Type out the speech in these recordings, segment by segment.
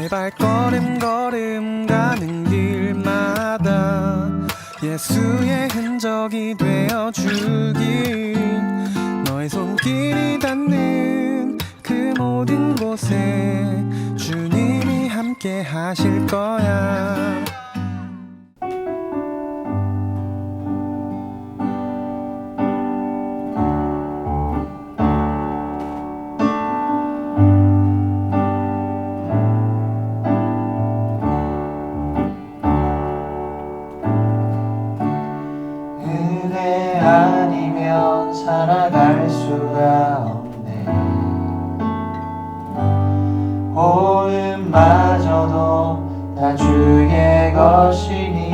나의 발걸음 걸음 가는 길마다 예수의 흔적이 되어주길 너의 손길이 닿는 그 모든 곳에 주님이 함께 하실 거야. 은혜 아니면 살아갈 수가 없네. 호흡마저도 다 주의 것이니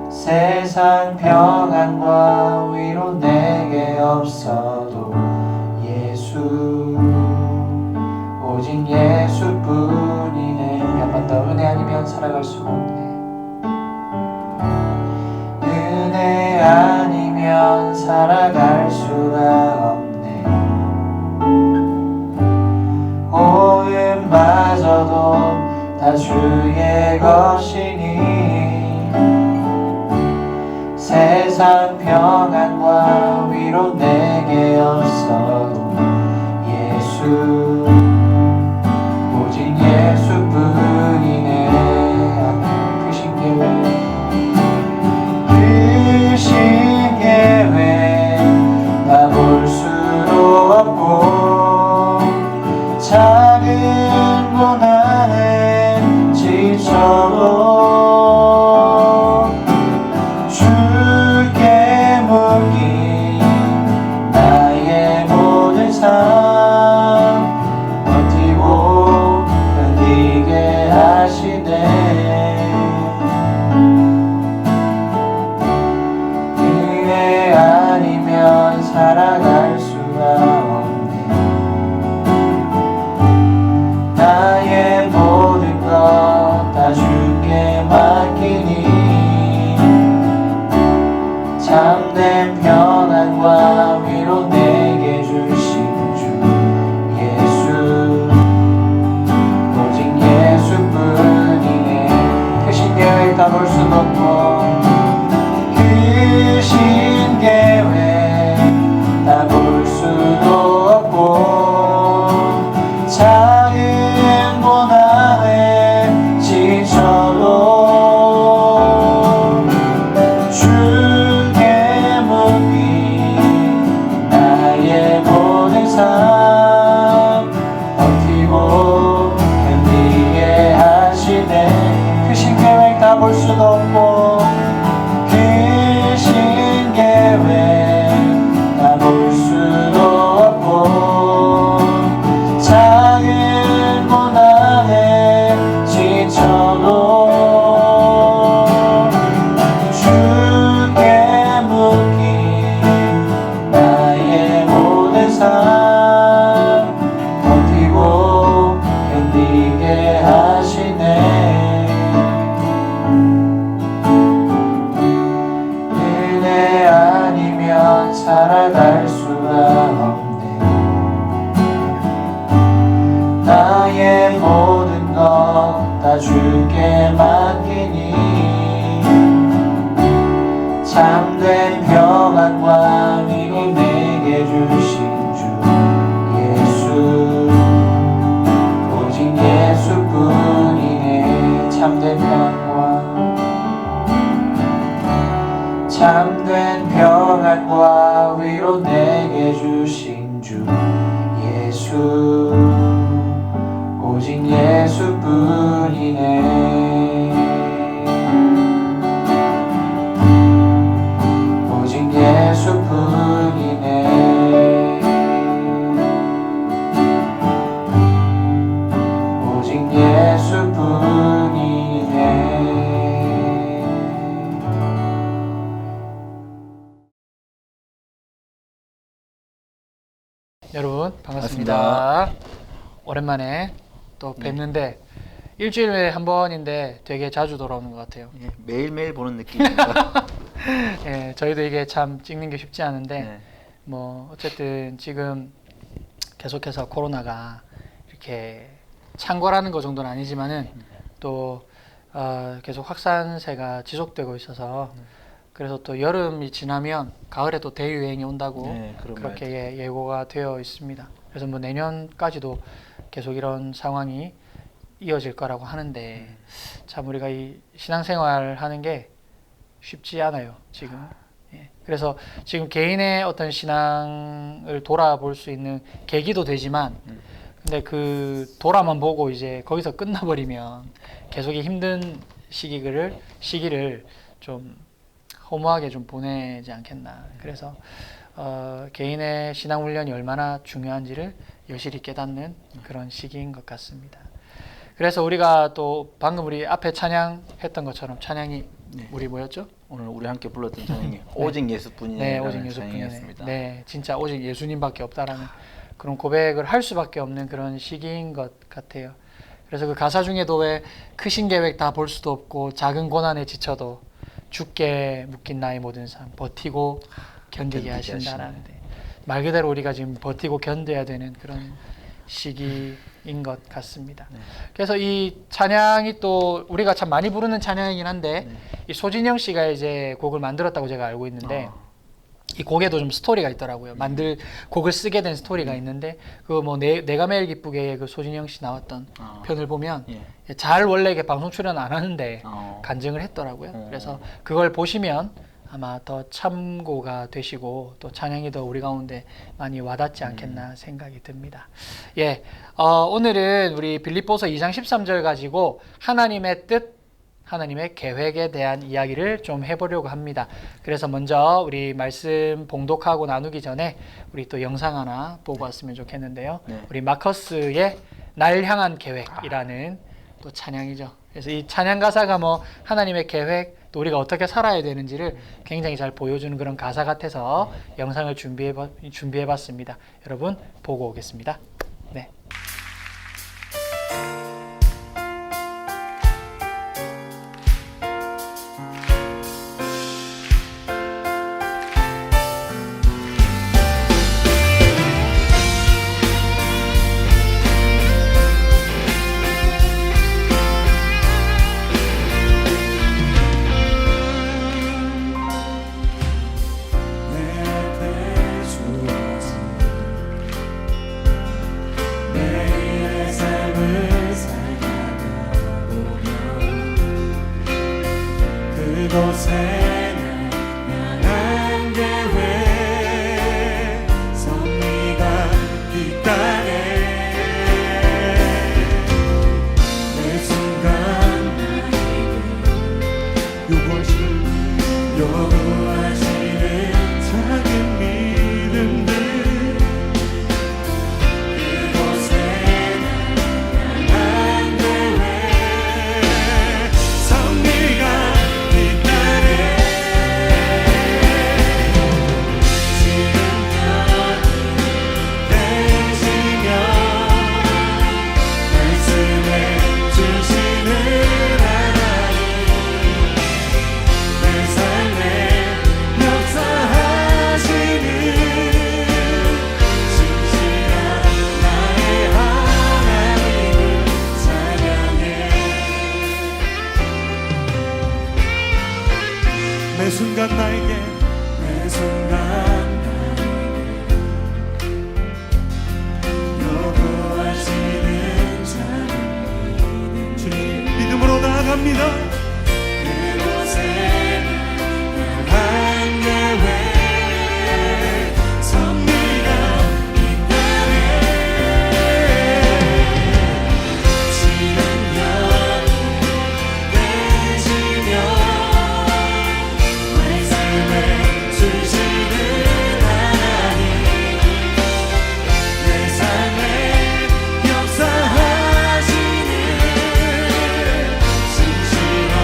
세상 평안과 위로 내게 없어도 예수 오직 예수뿐이네. 한 번 더 은혜 아니면 살아갈 수가 없네. 은혜 아니면 살아갈 수가 없네. 호흡마저도 다 주의 것이니 세상 평안과 위로 내게 없어도 예수 오직 예수뿐이네. 크신 계획 크신 계획 다 볼 수도 없고 작은 고난에 지쳐도 주께 묶인 나의 모든 삶 버티고 견디게 하시네. 은혜 아니면 살아갈 수가 없네. 나의 모든 것 다 주께 맡기니 참된 평안과 위로 내게 주신 주 예수 오직 예수뿐이네. 크신 계획 다 볼 수도 없고 크신 계획 다 볼 수도 없고 작은 고난에 지쳐도 주께 묶인 나의 모든 삶 버티고 견디게 하시네. 크신 계획 다 볼 수도 없고 크신 계획 다 볼 수도 없고 작은 고난에 지쳐도 주께 묶인 나의 모든 삶 버티고 견디게 하시네. 은혜 아니면 살아갈 수가 없네. 나의 모든 것 다 주께 맡기니 참된 평안과 위로 내게 주신 주 예수 오직 예수뿐이네. 참된 평안과 위로 내게 주신 주 예수 오직 예수뿐이네. 오직 예수뿐이네. 오직 예수뿐이네. 여러분 반갑습니다. 오랜만에 또 뵙는데 일주일에 한 번인데 되게 자주 돌아오는 것 같아요. 예, 매일매일 보는 느낌입니다. 예, 저희도 이게 참 찍는 게 쉽지 않은데 네. 뭐 어쨌든 지금 계속해서 코로나가 이렇게 창궐하는 것 정도는 아니지만은 또 계속 확산세가 지속되고 있어서 그래서 또 여름이 지나면 가을에 또 대유행이 온다고 네, 그런 그렇게 말도. 예고가 되어 있습니다. 그래서 뭐 내년까지도 계속 이런 상황이 이어질 거라고 하는데 참 우리가 이 신앙생활 하는 게 쉽지 않아요 지금. 예. 그래서 지금 개인의 어떤 신앙을 돌아볼 수 있는 계기도 되지만 근데 그 돌아만 보고 이제 거기서 끝나버리면 계속 이 힘든 시기를 좀 허무하게 좀 보내지 않겠나. 그래서 개인의 신앙 훈련이 얼마나 중요한지를 여실히 깨닫는 그런 시기인 것 같습니다. 그래서 우리가 또 방금 우리 앞에 찬양했던 것처럼 찬양이 네. 우리 뭐였죠? 오늘 우리 함께 불렀던 찬양이 오직 예수뿐이네. 네, 오직 예수뿐이네. 네, 진짜 오직 예수님밖에 없다라는 그런 고백을 할 수밖에 없는 그런 시기인 것 같아요. 그래서 그 가사 중에도 왜 크신 계획 다 볼 수도 없고 작은 고난에 지쳐도 죽게 묶인 나의 모든 삶 버티고 견디게 하신다라는데 말 그대로 우리가 지금 버티고 견뎌야 되는 그런 시기인 것 같습니다. 네. 그래서 이 찬양이 또 우리가 참 많이 부르는 찬양이긴 한데 이 소진영 씨가 이제 곡을 만들었다고 제가 알고 있는데 이 곡에도 좀 스토리가 있더라고요. 곡을 쓰게 된 스토리가 있는데 그 뭐 내가 매일 기쁘게 그 소진영 씨 나왔던 편을 보면 예. 잘 원래 이게 방송 출연 안 하는데 어. 간증을 했더라고요. 그래서 그걸 보시면 아마 더 참고가 되시고 또 찬양이 더 우리 가운데 많이 와닿지 않겠나 생각이 듭니다. 예, 오늘은 우리 빌립보서 2장 13절 가지고 하나님의 뜻, 하나님의 계획에 대한 이야기를 좀 해보려고 합니다. 그래서 먼저 우리 말씀 봉독하고 나누기 전에 우리 또 영상 하나 보고 왔으면 좋겠는데요. 네. 우리 마커스의 날 향한 계획이라는 또 찬양이죠. 그래서 이 찬양 가사가 뭐 하나님의 계획 또 우리가 어떻게 살아야 되는지를 굉장히 잘 보여주는 그런 가사 같아서 영상을 준비해봤습니다. 여러분 보고 오겠습니다. 네. 매 순간 나에게 요구하시는 자는 주님 믿음으로 나아갑니다. 그곳에 향한 계획 섭리가 있다네. 지는 여기 계시며 주시는 하나님 내 삶에 역사하시는 신실한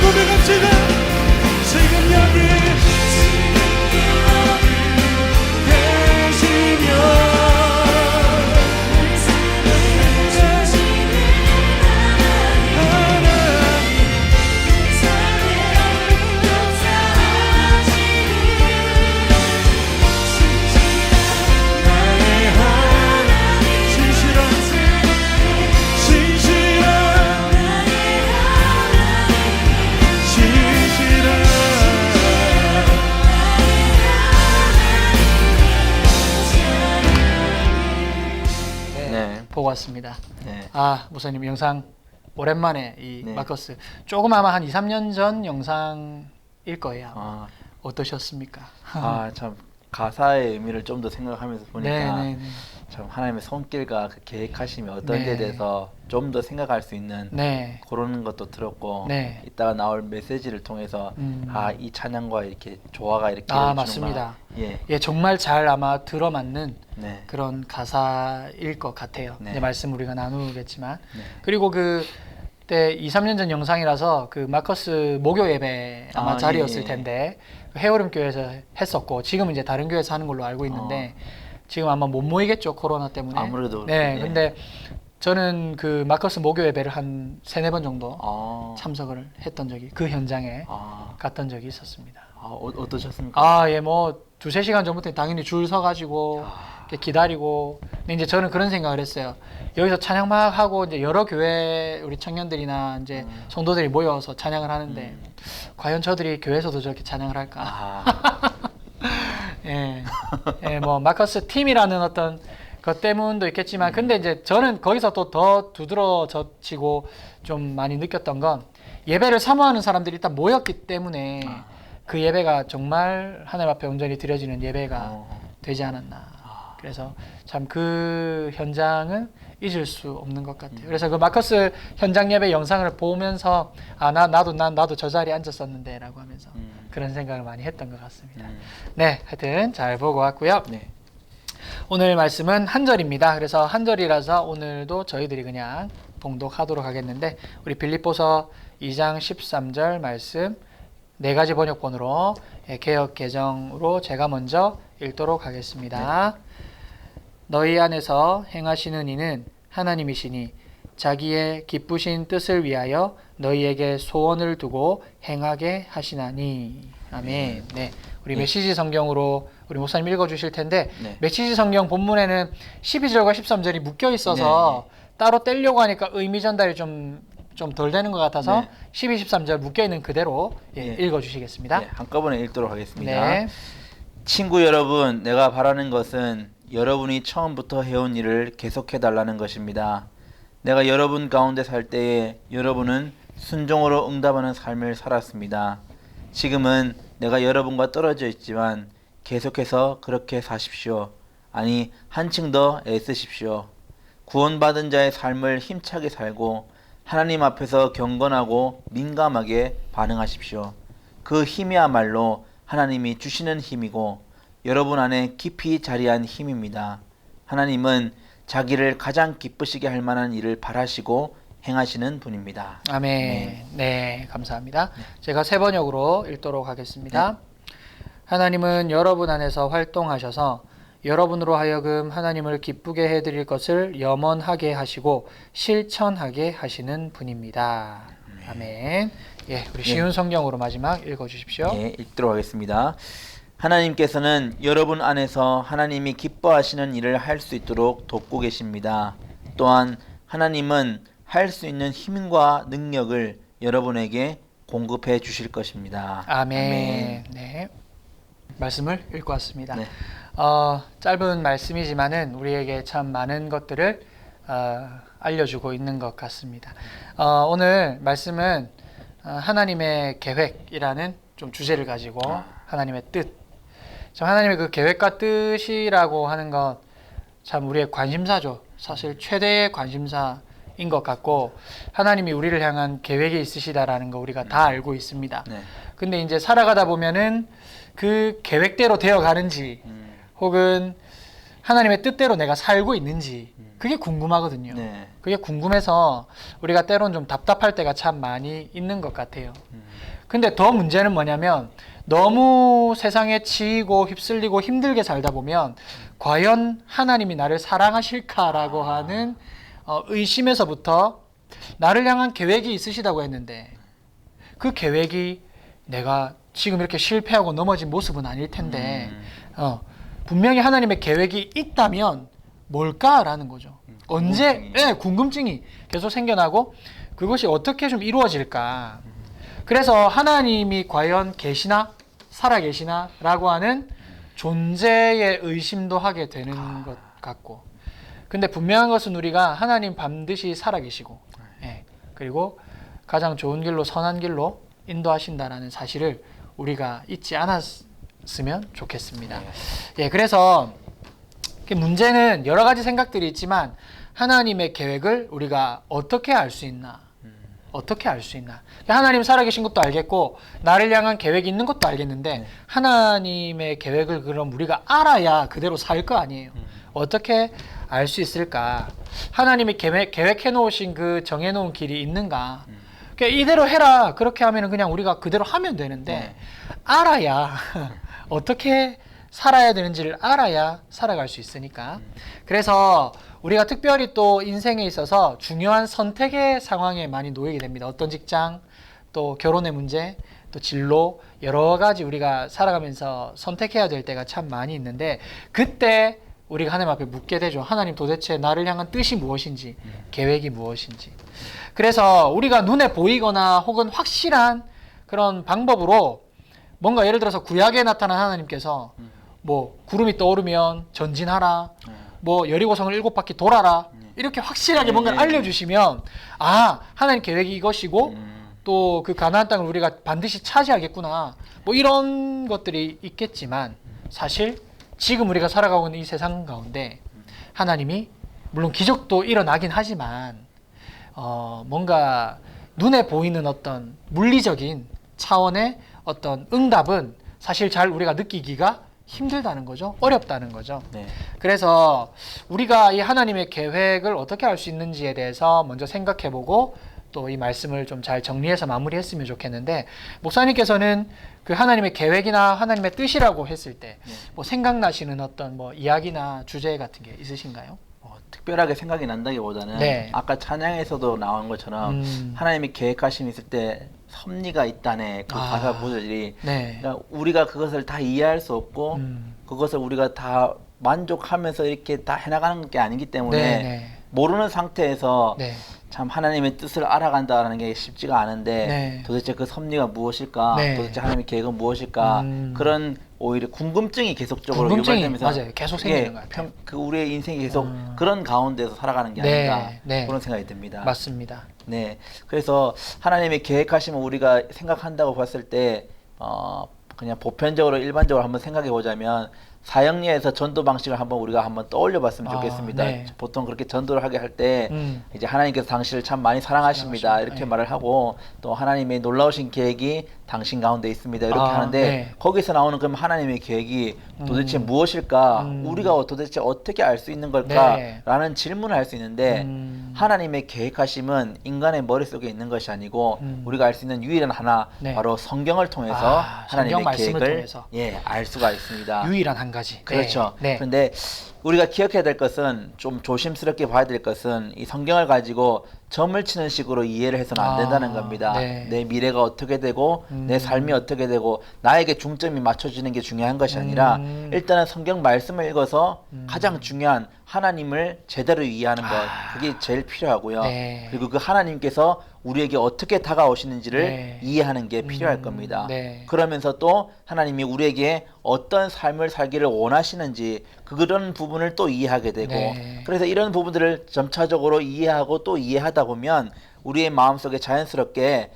고백합시다. 지금 여기 계시며 보고 왔습니다. 네. 아, 목사님 영상 오랜만에 이 네. 마커스 조금 아마 한 2, 3년 전 영상일 거예요. 아, 어떠셨습니까? 참 가사의 의미를 좀 더 생각하면서 보니까 네. 참 하나님의 손길과 그 계획하심이 어떤 네. 데에 대해서 좀 더 생각할 수 있는 네. 그런 것도 들었고 네. 이따가 나올 메시지를 통해서 이 찬양과 이렇게 조화가 이렇게 아, 이루어지는구나. 맞습니다. 예. 예, 정말 잘 아마 들어맞는 네. 그런 가사일 것 같아요. 네. 이제 말씀 우리가 나누겠지만. 네. 그리고 그때 2, 3년 전 영상이라서 그 마커스 목요 예배 아마 아, 자리였을 예. 텐데 텐데 헤어름 교회에서 했었고 지금은 이제 다른 교회에서 하는 걸로 알고 있는데 지금 아마 못 모이겠죠, 코로나 때문에. 아무래도 네. 예. 근데 저는 그 마커스 목요 예배를 한 3-4번 정도 아, 참석을 했던 적이 그 현장에 아, 갔던 적이 있었습니다. 어떠셨습니까? 아, 예, 뭐 2-3시간 전부터 당연히 줄 서가지고 이렇게 기다리고. 근데 이제 저는 그런 생각을 했어요. 여기서 찬양 막 하고 이제 여러 교회 우리 청년들이나 이제 성도들이 모여서 찬양을 하는데 과연 저들이 교회에서도 저렇게 찬양을 할까? 아, 예, 예, 뭐 마커스 팀이라는 어떤 것 때문도 있겠지만, 근데 이제 저는 거기서 또 더 두드러져지고 좀 많이 느꼈던 건 예배를 사모하는 사람들이 일단 모였기 때문에 그 예배가 정말 하나님 앞에 온전히 드려지는 예배가 되지 않았나. 그래서 참 그 현장은 잊을 수 없는 것 같아요. 그래서 그 마커스 현장 예배 영상을 보면서 나도 저 자리에 앉았었는데라고 하면서 그런 생각을 많이 했던 것 같습니다. 네, 하여튼 잘 보고 왔고요. 네. 오늘 말씀은 한 절입니다. 그래서 한 절이라서 오늘도 저희들이 그냥 봉독하도록 하겠는데, 우리 빌립보서 2장 13절 말씀 4가지 번역본으로 개역 개정으로 제가 먼저 읽도록 하겠습니다. 너희 안에서 행하시는 이는 하나님이시니 자기의 기쁘신 뜻을 위하여 너희에게 소원을 두고 행하게 하시나니. 아멘. 네, 우리 메시지 성경으로 우리 목사님 읽어주실 텐데, 네. 메시지 성경 본문에는 12절과 13절이 묶여 있어서 따로 떼려고 하니까 의미 전달이 좀 덜 되는 것 같아서 12, 13절 묶여 있는 그대로 읽어주시겠습니다. 네, 한꺼번에 읽도록 하겠습니다. 네. 친구 여러분, 내가 바라는 것은 여러분이 처음부터 해온 일을 계속해 달라는 것입니다. 내가 여러분 가운데 살 때에 여러분은 순종으로 응답하는 삶을 살았습니다. 지금은 내가 여러분과 떨어져 있지만 계속해서 그렇게 사십시오. 아니, 한층 더 애쓰십시오. 구원받은 자의 삶을 힘차게 살고 하나님 앞에서 경건하고 민감하게 반응하십시오. 그 힘이야말로 하나님이 주시는 힘이고 여러분 안에 깊이 자리한 힘입니다. 하나님은 자기를 가장 기쁘시게 할 만한 일을 바라시고 행하시는 분입니다. 아멘. 네, 감사합니다. 제가 세 번역으로 읽도록 하겠습니다. 하나님은 여러분 안에서 활동하셔서 여러분으로 하여금 하나님을 기쁘게 해드릴 것을 염원하게 하시고 실천하게 하시는 분입니다. 아멘. 예, 우리 쉬운 성경으로 마지막 읽어주십시오. 예, 읽도록 하겠습니다. 하나님께서는 여러분 안에서 하나님이 기뻐하시는 일을 할 수 있도록 돕고 계십니다. 또한 하나님은 할 수 있는 힘과 능력을 여러분에게 공급해 주실 것입니다. 아멘. 네, 말씀을 읽고 왔습니다. 네. 짧은 말씀이지만은 우리에게 참 많은 것들을 알려주고 있는 것 같습니다. 오늘 말씀은 하나님의 계획이라는 좀 주제를 가지고 하나님의 뜻, 참 하나님의 그 계획과 뜻이라고 하는 것 참 우리의 관심사죠. 사실 최대의 관심사인 것 같고, 하나님이 우리를 향한 계획이 있으시다라는 거 우리가 다 알고 있습니다. 네. 근데 이제 살아가다 보면은 그 계획대로 되어 가는지 혹은 하나님의 뜻대로 내가 살고 있는지 그게 궁금하거든요. 네. 그게 궁금해서 우리가 때론 좀 답답할 때가 참 많이 있는 것 같아요. 근데 더 문제는 뭐냐면 너무 세상에 치이고 휩쓸리고 힘들게 살다 보면 과연 하나님이 나를 사랑하실까라고 하는 의심에서부터 나를 향한 계획이 있으시다고 했는데 그 계획이 내가 지금 이렇게 실패하고 넘어진 모습은 아닐 텐데 분명히 하나님의 계획이 있다면 뭘까라는 거죠. 언제 궁금증이 계속 생겨나고 그것이 어떻게 좀 이루어질까. 그래서 하나님이 과연 계시나 살아계시나 라고 하는 존재의 의심도 하게 되는 것 같고, 근데 분명한 것은 우리가 하나님 반드시 살아계시고 그리고 가장 좋은 길로 선한 길로 인도하신다라는 사실을 우리가 잊지 않았으면 좋겠습니다. 그래서 문제는 여러 가지 생각들이 있지만 하나님의 계획을 우리가 어떻게 알 수 있나? 어떻게 알 수 있나? 하나님 살아계신 것도 알겠고 나를 향한 계획이 있는 것도 알겠는데 하나님의 계획을 그럼 우리가 알아야 그대로 살 거 아니에요. 어떻게 알 수 있을까? 하나님이 계획해 놓으신 그 정해 놓은 길이 있는가? 이대로 해라. 그렇게 하면 그냥 우리가 그대로 하면 되는데 알아야 어떻게 살아야 되는지를 알아야 살아갈 수 있으니까. 그래서 우리가 특별히 또 인생에 있어서 중요한 선택의 상황에 많이 놓이게 됩니다. 어떤 직장, 또 결혼의 문제, 또 진로, 여러 가지 우리가 살아가면서 선택해야 될 때가 참 많이 있는데 그때 우리가 하나님 앞에 묻게 되죠. 하나님 도대체 나를 향한 뜻이 무엇인지, 계획이 무엇인지. 그래서 우리가 눈에 보이거나 혹은 확실한 그런 방법으로 뭔가 예를 들어서 구약에 나타난 하나님께서 뭐 구름이 떠오르면 전진하라, 뭐 여리고성을 7바퀴 돌아라, 이렇게 확실하게 뭔가를 알려주시면 하나님 계획이 이것이고 또 그 가나안 땅을 우리가 반드시 차지하겠구나, 뭐 이런 것들이 있겠지만 사실 지금 우리가 살아가고 있는 이 세상 가운데 하나님이 물론 기적도 일어나긴 하지만 뭔가 눈에 보이는 어떤 물리적인 차원의 어떤 응답은 사실 잘 우리가 느끼기가 힘들다는 거죠. 어렵다는 거죠. 그래서 우리가 이 하나님의 계획을 어떻게 알 수 있는지에 대해서 먼저 생각해보고 또 이 말씀을 좀 잘 정리해서 마무리했으면 좋겠는데, 목사님께서는 그 하나님의 계획이나 하나님의 뜻이라고 했을 때 뭐 생각나시는 어떤 뭐 이야기나 주제 같은 게 있으신가요? 특별하게 생각이 난다기보다는 아까 찬양에서도 나온 것처럼 하나님이 계획하심이 있을 때 섭리가 있다네, 그 가사 구절이 그러니까 우리가 그것을 다 이해할 수 없고 그것을 우리가 다 만족하면서 이렇게 다 해나가는 게 아니기 때문에 모르는 상태에서 참 하나님의 뜻을 알아간다는 게 쉽지가 않은데 도대체 그 섭리가 무엇일까, 도대체 하나님의 계획은 무엇일까, 그런 오히려 궁금증이 계속적으로 유발되면서 맞아요. 계속 생기는 것 같아요. 그 우리의 인생이 계속 그런 가운데서 살아가는 게 아닌가 그런 생각이 듭니다. 맞습니다. 그래서 하나님의 계획하시면 우리가 생각한다고 봤을 때 그냥 보편적으로 일반적으로 한번 생각해 보자면 사형리에서 전도 방식을 우리가 한번 떠올려 봤으면 좋겠습니다. 보통 그렇게 전도를 하게 할 때 이제 하나님께서 당신을 참 많이 사랑하십니다, 이렇게 말을 하고, 또 하나님의 놀라우신 계획이 당신 가운데 있습니다, 이렇게 하는데 거기서 나오는 그럼 하나님의 계획이 도대체 무엇일까, 우리가 도대체 어떻게 알 수 있는 걸까 라는 질문을 할 수 있는데 하나님의 계획하심은 인간의 머릿속에 있는 것이 아니고 우리가 알 수 있는 유일한 하나, 바로 성경을 통해서 하나님의 계획을 알 수가 있습니다. 유일한 한 가지. 그렇죠. 그런데 우리가 기억해야 될 것은, 좀 조심스럽게 봐야 될 것은, 이 성경을 가지고 점을 치는 식으로 이해를 해서는 안 된다는 겁니다. 내 미래가 어떻게 되고 내 삶이 어떻게 되고 나에게 중점이 맞춰지는 게 중요한 것이 아니라 일단은 성경 말씀을 읽어서 가장 중요한 하나님을 제대로 이해하는 것, 그게 제일 필요하고요. 그리고 그 하나님께서 우리에게 어떻게 다가오시는지를 이해하는 게 필요할 겁니다. 그러면서 또 하나님이 우리에게 어떤 삶을 살기를 원하시는지 그런 부분을 또 이해하게 되고, 그래서 이런 부분들을 점차적으로 이해하고 또 이해하다 보면 우리의 마음속에 자연스럽게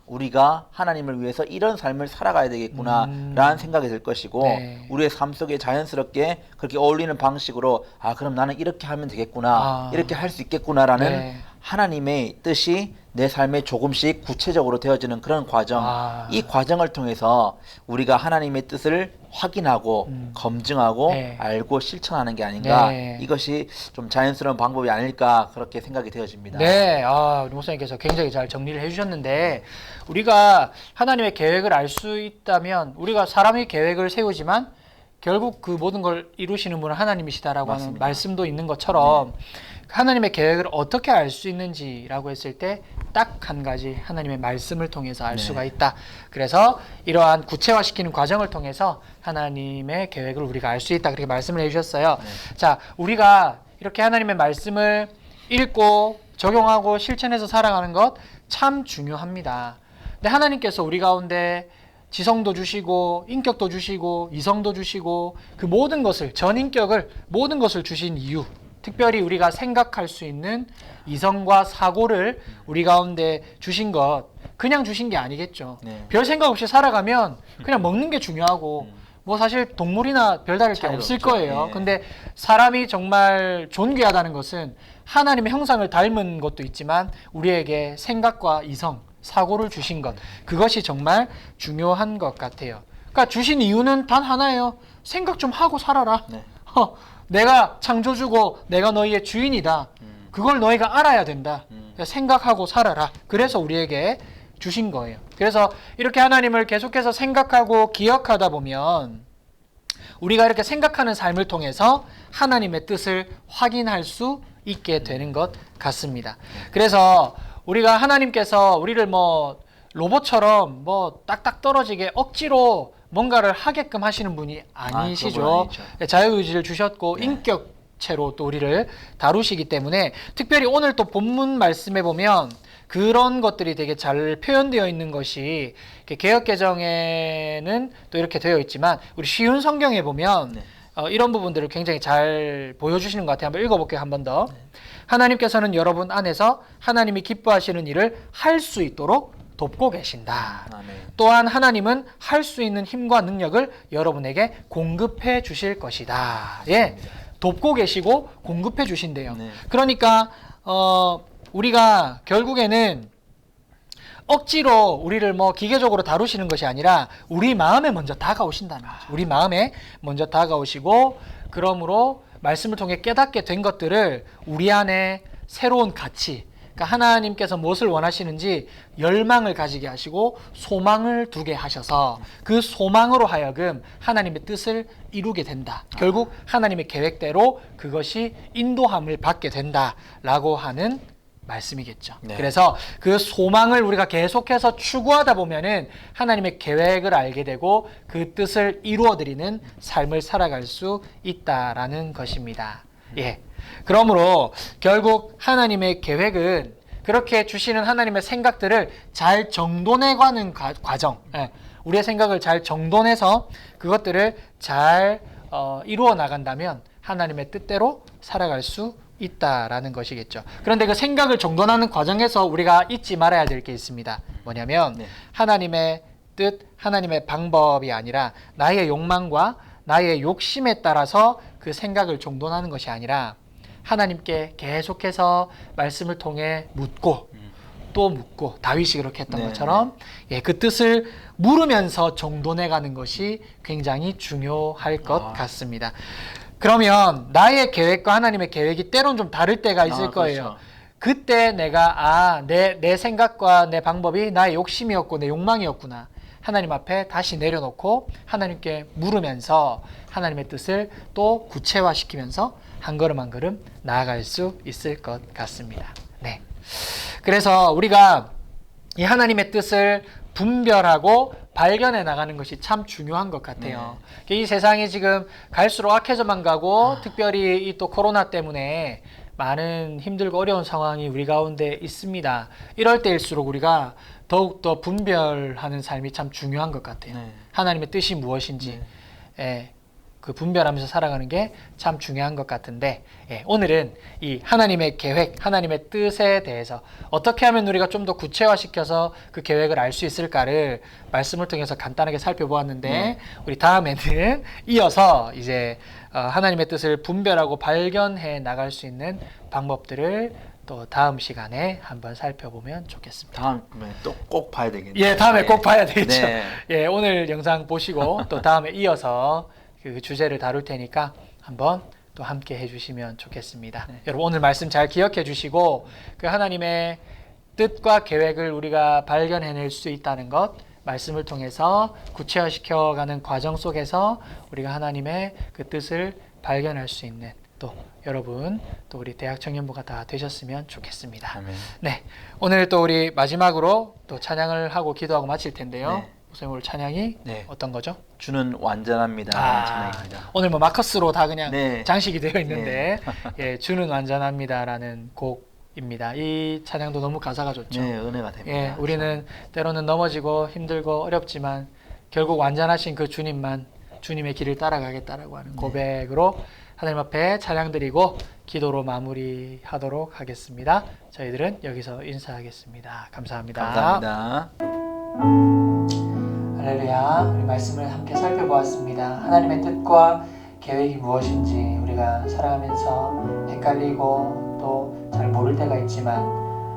우리가 하나님을 위해서 이런 삶을 살아가야 되겠구나 라는 생각이 들 것이고, 우리의 삶 속에 자연스럽게 그렇게 어울리는 방식으로 그럼 나는 이렇게 하면 되겠구나, 이렇게 할 수 있겠구나 라는 하나님의 뜻이 내 삶에 조금씩 구체적으로 되어지는 그런 과정, 이 과정을 통해서 우리가 하나님의 뜻을 확인하고 검증하고 네. 알고 실천하는 게 아닌가. 네. 이것이 좀 자연스러운 방법이 아닐까 그렇게 생각이 되어집니다. 네, 우리 목사님께서 굉장히 잘 정리를 해주셨는데 우리가 하나님의 계획을 알 수 있다면 우리가 사람의 계획을 세우지만 결국 그 모든 걸 이루시는 분은 하나님이시다라고 하는 맞습니다. 말씀도 있는 것처럼 하나님의 계획을 어떻게 알 수 있는지라고 했을 때 딱 한 가지 하나님의 말씀을 통해서 알 네. 수가 있다. 그래서 이러한 구체화시키는 과정을 통해서 하나님의 계획을 우리가 알 수 있다. 그렇게 말씀을 해주셨어요. 네. 자, 우리가 이렇게 하나님의 말씀을 읽고 적용하고 실천해서 살아가는 것 참 중요합니다. 근데 하나님께서 우리 가운데 지성도 주시고 인격도 주시고 이성도 주시고 그 모든 것을 전인격을 모든 것을 주신 이유, 특별히 우리가 생각할 수 있는 이성과 사고를 우리 가운데 주신 것 그냥 주신 게 아니겠죠. 네. 별 생각 없이 살아가면 그냥 먹는 게 중요하고 뭐 사실 동물이나 별다를 게 차이가 없을 없죠. 거예요. 예. 근데 사람이 정말 존귀하다는 것은 하나님의 형상을 닮은 것도 있지만 우리에게 생각과 이성, 사고를 주신 것 그것이 정말 중요한 것 같아요. 그러니까 주신 이유는 단 하나예요. 생각 좀 하고 살아라. 네. 내가 창조주고 내가 너희의 주인이다. 그걸 너희가 알아야 된다. 그러니까 생각하고 살아라. 그래서 우리에게 주신 거예요. 그래서 이렇게 하나님을 계속해서 생각하고 기억하다 보면 우리가 이렇게 생각하는 삶을 통해서 하나님의 뜻을 확인할 수 있게 되는 것 같습니다. 그래서 우리가 하나님께서 우리를 뭐 로봇처럼 뭐 딱딱 떨어지게 억지로 뭔가를 하게끔 하시는 분이 아니시죠. 그런 분 아니죠. 자유의지를 주셨고 네. 인격체로 또 우리를 다루시기 때문에 특별히 오늘 또 본문 말씀에 보면 그런 것들이 되게 잘 표현되어 있는 것이 개역개정에는 또 이렇게 되어 있지만 우리 쉬운 성경에 보면 네. 이런 부분들을 굉장히 잘 보여주시는 것 같아요. 한번 읽어볼게요. 한 번 더. 하나님께서는 여러분 안에서 하나님이 기뻐하시는 일을 할 수 있도록 돕고 계신다. 아멘. 또한 하나님은 할 수 있는 힘과 능력을 여러분에게 공급해 주실 것이다. 예, 돕고 계시고 공급해 주신대요. 네. 그러니까 우리가 결국에는 억지로 우리를 뭐 기계적으로 다루시는 것이 아니라 우리 마음에 먼저 다가오신다는 거죠. 우리 마음에 먼저 다가오시고 그러므로 말씀을 통해 깨닫게 된 것들을 우리 안에 새로운 가치, 그러니까 하나님께서 무엇을 원하시는지 열망을 가지게 하시고 소망을 두게 하셔서 그 소망으로 하여금 하나님의 뜻을 이루게 된다. 결국 하나님의 계획대로 그것이 인도함을 받게 된다라고 하는 말씀이겠죠. 네. 그래서 그 소망을 우리가 계속해서 추구하다 보면은 하나님의 계획을 알게 되고 그 뜻을 이루어드리는 삶을 살아갈 수 있다라는 것입니다. 예. 그러므로 결국 하나님의 계획은 그렇게 주시는 하나님의 생각들을 잘 정돈해가는 과정, 예. 우리의 생각을 잘 정돈해서 그것들을 잘 이루어 나간다면 하나님의 뜻대로 살아갈 수 있다라는 것이겠죠. 그런데 그 생각을 정돈하는 과정에서 우리가 잊지 말아야 될 게 있습니다. 뭐냐면 네. 하나님의 뜻, 하나님의 방법이 아니라 나의 욕망과 나의 욕심에 따라서 그 생각을 정돈하는 것이 아니라 하나님께 계속해서 말씀을 통해 묻고 또 묻고 다윗이 그렇게 했던 네, 것처럼 예, 그 뜻을 물으면서 정돈해가는 것이 굉장히 중요할 것 같습니다. 그러면 나의 계획과 하나님의 계획이 때론 좀 다를 때가 있을 거예요. 그렇죠. 그때 내가 내 생각과 내 방법이 나의 욕심이었고 내 욕망이었구나. 하나님 앞에 다시 내려놓고 하나님께 물으면서 하나님의 뜻을 또 구체화시키면서 한 걸음 한 걸음 나아갈 수 있을 것 같습니다. 네. 그래서 우리가 이 하나님의 뜻을 분별하고 발견해 나가는 것이 참 중요한 것 같아요. 이 세상이 지금 갈수록 악해져만 가고 특별히 이 또 코로나 때문에 많은 힘들고 어려운 상황이 우리 가운데 있습니다. 이럴 때일수록 우리가 더욱더 분별하는 삶이 참 중요한 것 같아요. 네. 하나님의 뜻이 무엇인지 예, 그 분별하면서 살아가는 게 참 중요한 것 같은데 예, 오늘은 이 하나님의 계획, 하나님의 뜻에 대해서 어떻게 하면 우리가 좀 더 구체화시켜서 그 계획을 알 수 있을까를 말씀을 통해서 간단하게 살펴보았는데 우리 다음에는 이어서 이제 하나님의 뜻을 분별하고 발견해 나갈 수 있는 방법들을 또 다음 시간에 한번 살펴보면 좋겠습니다. 다음에 또 꼭 봐야 되겠네요. 예, 다음에 꼭 봐야 되겠죠. 네. 예, 오늘 영상 보시고 또 다음에 이어서 그 주제를 다룰 테니까 한번 또 함께 해주시면 좋겠습니다. 네. 여러분 오늘 말씀 잘 기억해 주시고 그 하나님의 뜻과 계획을 우리가 발견해낼 수 있다는 것, 말씀을 통해서 구체화시켜가는 과정 속에서 우리가 하나님의 그 뜻을 발견할 수 있는 또 여러분 또 우리 대학 청년부가 다 되셨으면 좋겠습니다. 아멘. 네, 오늘 또 우리 마지막으로 또 찬양을 하고 기도하고 마칠 텐데요. 네. 선생님 오늘 찬양이 네. 어떤 거죠? 주는 완전합니다. 찬양입니다. 오늘 뭐 마커스로 다 그냥 네. 장식이 되어 있는데 예, 주는 완전합니다라는 곡입니다. 이 찬양도 너무 가사가 좋죠. 네, 은혜가 됩니다. 예, 우리는 때로는 넘어지고 힘들고 어렵지만 결국 완전하신 그 주님만 주님의 길을 따라가겠다라고 하는 고백으로 하나님 앞에 찬양 드리고 기도로 마무리하도록 하겠습니다. 저희들은 여기서 인사하겠습니다. 감사합니다. 감사합니다. 할렐루야. 우리 말씀을 함께 살펴보았습니다. 하나님의 뜻과 계획이 무엇인지 우리가 살아가면서 헷갈리고 또 잘 모를 때가 있지만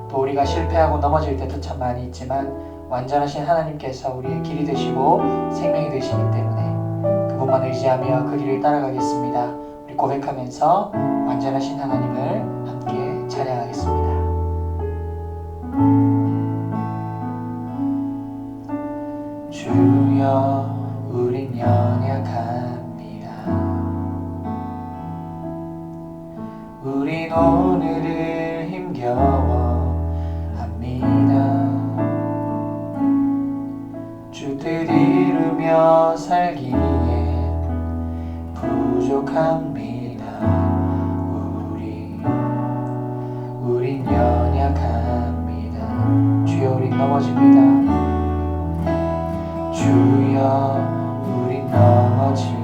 또 우리가 실패하고 넘어질 때도 참 많이 있지만 완전하신 하나님께서 우리의 길이 되시고 생명이 되시기 때문에 그분만 의지하며 그 길을 따라가겠습니다. 우리 고백하면서 완전하신 하나님을 함께 찬양하겠습니다. 주여 우린 연약합니다. 우린 오늘을 힘겨워합니다. 주 뜻 이루며 살기에 부족합니다. 우린 연약합니다. 주여 우린 넘어집니다. 주여 우린 넘어집니다.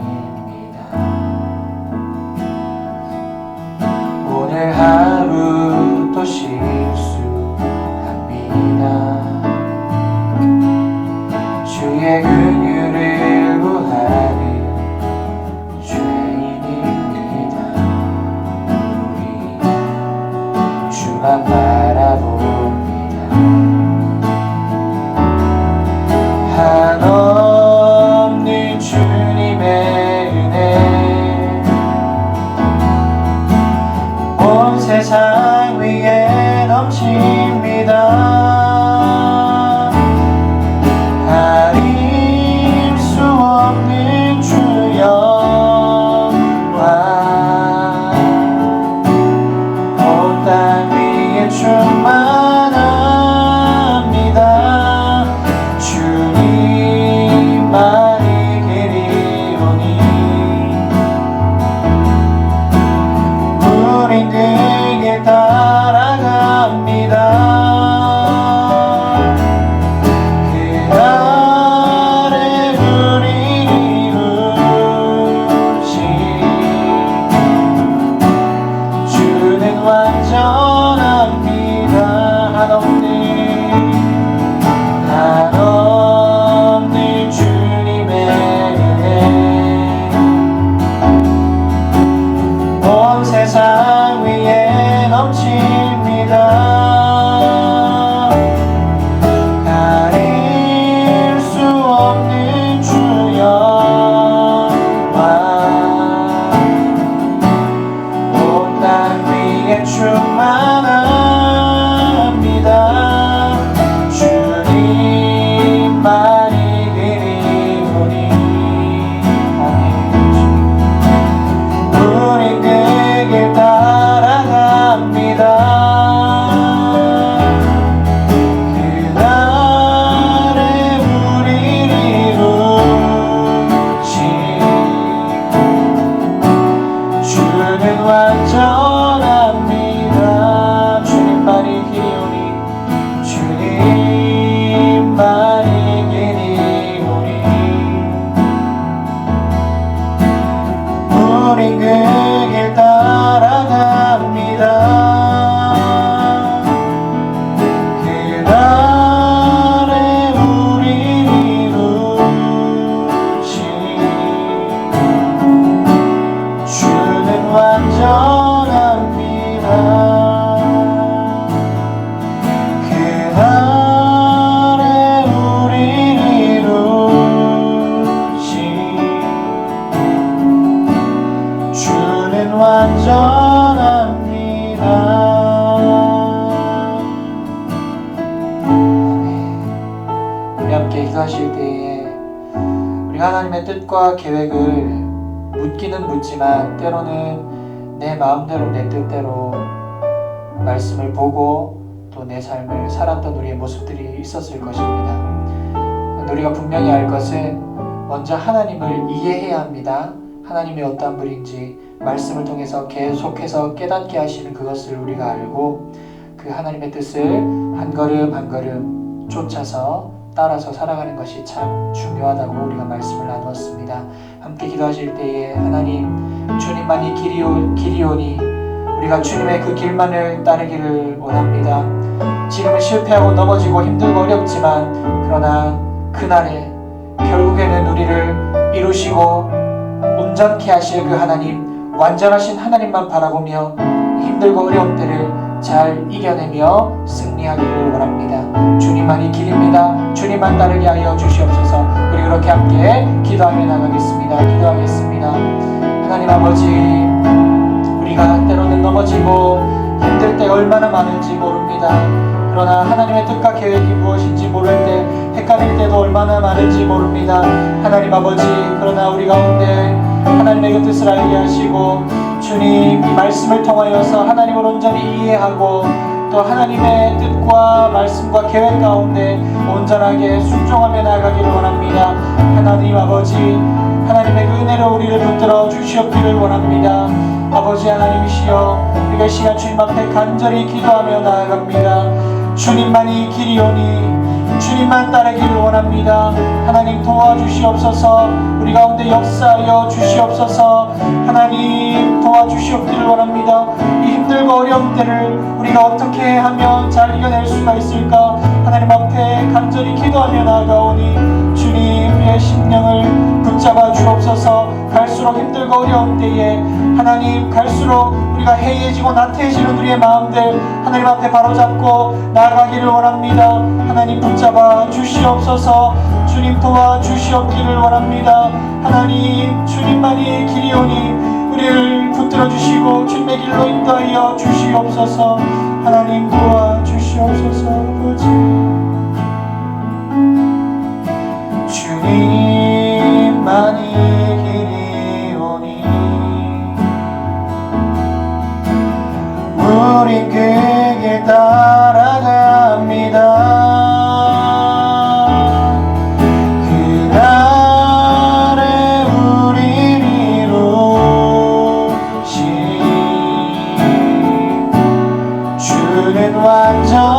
오늘 하루 또 실수합니다. 주의 긍휼을 구하는 죄인입니다. 우리 주만 바라봅니다. 한없는 주님의 은혜 온 세상 위에 넘칩니다. 가릴 수 없는 주 영광 온 땅 위에 충만합니다. 주님만이 그리오니 우린 그 길 따라갑니다. 그날에 우리 이루신 주는 완전합니다. 한없는 주님의 은혜 온 세상 위에 넘칩니다. 가릴 수 없는 주 영광 온 땅 위에 충만합니다. 주님만이 그리오니 우린 그 길 따라갑니다. 그날에 우리를 이루신 주는 완전합니다. 주님만이 그리오니 주님만이 그리오니 우린 그 길 따라갑니다. 그날에 우리를 이루신 주는 완전한 완전합니다. 우리 함께 기도하실 때에 우리 하나님의 뜻과 계획을 묻기는 묻지만 때로는 내 마음대로 내 뜻대로 말씀을 보고 또 내 삶을 살았던 우리의 모습들이 있었을 것입니다. 우리가 분명히 알 것은 먼저 하나님을 이해해야 합니다. 하나님이 어떠한 분인지 말씀을 통해서 계속해서 깨닫게 하시는 그것을 우리가 알고 그 하나님의 뜻을 한 걸음 한 걸음 쫓아서 따라서 살아가는 것이 참 중요하다고 우리가 말씀을 나누었습니다. 함께 기도하실 때에 하나님, 주님만이 길이오니 우리가 주님의 그 길만을 따르기를 원합니다. 지금은 실패하고 넘어지고 힘들고 어렵지만 그러나 그날에 결국에는 우리를 이루시고 온전케 하실 그 하나님, 완전하신 하나님만 바라보며 힘들고 어려운 때를 잘 이겨내며 승리하기를 원합니다. 주님만이 길입니다. 주님만 따르게 하여 주시옵소서. 우리 그렇게 함께 기도하며 나가겠습니다. 기도하겠습니다. 하나님 아버지, 우리가 때로는 넘어지고 힘들 때 얼마나 많은지 모릅니다. 그러나 하나님의 뜻과 계획이 무엇인지 모를 때, 헷갈릴 때도 얼마나 많은지 모릅니다. 하나님 아버지, 그러나 우리 가운데 하나님의 그 뜻을 알게 하시고 주님 이 말씀을 통하여서 하나님을 온전히 이해하고 또 하나님의 뜻과 말씀과 계획 가운데 온전하게 순종하며 나아가기를 원합니다. 하나님 아버지, 하나님의 그 은혜로 우리를 붙들어 주시옵기를 원합니다. 아버지 하나님이시여, 우리가 이 시간 주님 앞에 간절히 기도하며 나아갑니다. 주님만이 길이오니 주님만 따르기를 원합니다. 하나님 도와주시옵소서. 우리 가운데 역사하여 주시옵소서. 하나님 도와주시옵기를 원합니다. 이 힘들고 어려운 때를 우리가 어떻게 하면 잘 이겨낼 수가 있을까? 하나님 앞에 간절히 기도하며 나아가오니 주님, 우리의 심령을 붙잡아 주옵소서. 갈수록 힘들고 어려운 때에 하나님, 갈수록 우리가 해이해지고 나태해지는 우리의 마음들 하나님 앞에 바로잡고 나아가기를 원합니다. 하나님 붙잡아 주시옵소서. 주님 도와주시옵기를 원합니다. 하나님, 주님만이 길이오니 우리를 붙들어 주시고 주님의 길로 인도하여 주시옵소서. 하나님 도와주시옵소서. 아버지, 주님만이 길이오니 우리 그 길 따라갑니다. 그날에 우리를 이루신 주는 완전